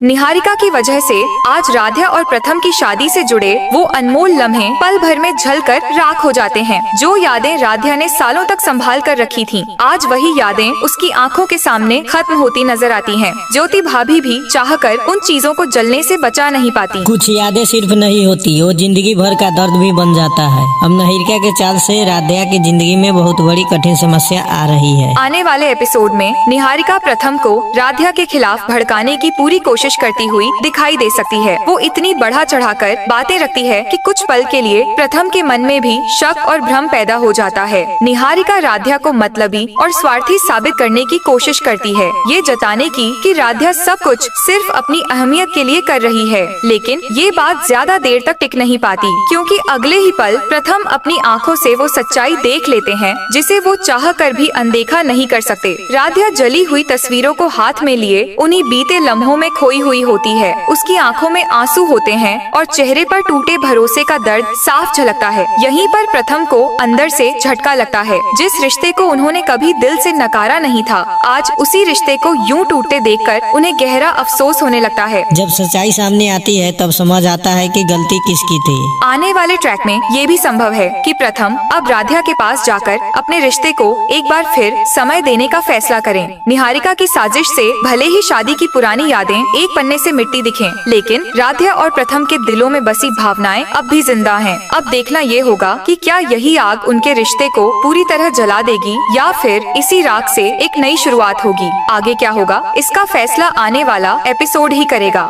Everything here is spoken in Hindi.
निहारिका की वजह से आज राधा और प्रथम की शादी से जुड़े वो अनमोल लम्हे पल भर में जलकर राख हो जाते हैं। जो यादें राधा ने सालों तक संभाल कर रखी थीं, आज वही यादें उसकी आंखों के सामने खत्म होती नजर आती हैं। ज्योति भाभी भी चाहकर उन चीजों को जलने से बचा नहीं पाती। कुछ यादें सिर्फ नहीं होती, वो जिंदगी भर का दर्द भी बन जाता है। अब निहारिका के चाल से राधा की जिंदगी में बहुत बड़ी कठिन समस्या आ रही है। आने वाले एपिसोड में निहारिका प्रथम को राधा के खिलाफ भड़काने की पूरी कोशिश करती हुई दिखाई दे सकती है। वो इतनी बढ़ा चढ़ाकर बातें रखती है कि कुछ पल के लिए प्रथम के मन में भी शक और भ्रम पैदा हो जाता है। निहारिका राधा को मतलबी और स्वार्थी साबित करने की कोशिश करती है, ये जताने की कि राधा सब कुछ सिर्फ अपनी अहमियत के लिए कर रही है। लेकिन ये बात ज्यादा देर तक टिक नहीं पाती, क्योंकि अगले ही पल प्रथम अपनी आंखों से वो सच्चाई देख लेते हैं जिसे वो चाह कर भी अनदेखा नहीं कर सकते। राधा जली हुई तस्वीरों को हाथ में लिए उन्हीं बीते लम्हों में खोई हुई होती है। उसकी आंखों में आंसू होते हैं और चेहरे पर टूटे भरोसे का दर्द साफ झलकता है। यहीं पर प्रथम को अंदर से झटका लगता है। जिस रिश्ते को उन्होंने कभी दिल से नकारा नहीं था, आज उसी रिश्ते को यूं टूटते देखकर उन्हें गहरा अफसोस होने लगता है। जब सच्चाई सामने आती है तब समझ आता है कि गलती किसकी थी। आने वाले ट्रैक में ये भी संभव है कि प्रथम अब राधा के पास जाकर अपने रिश्ते को एक बार फिर समय देने का फैसला करें। निहारिका की साजिश से भले ही शादी की पुरानी यादें एक पन्ने से मिट्टी दिखें, लेकिन राधा और प्रथम के दिलों में बसी भावनाएं अब भी जिंदा हैं। अब देखना ये होगा कि क्या यही आग उनके रिश्ते को पूरी तरह जला देगी या फिर इसी राख से एक नई शुरुआत होगी। आगे क्या होगा, इसका फैसला आने वाला एपिसोड ही करेगा।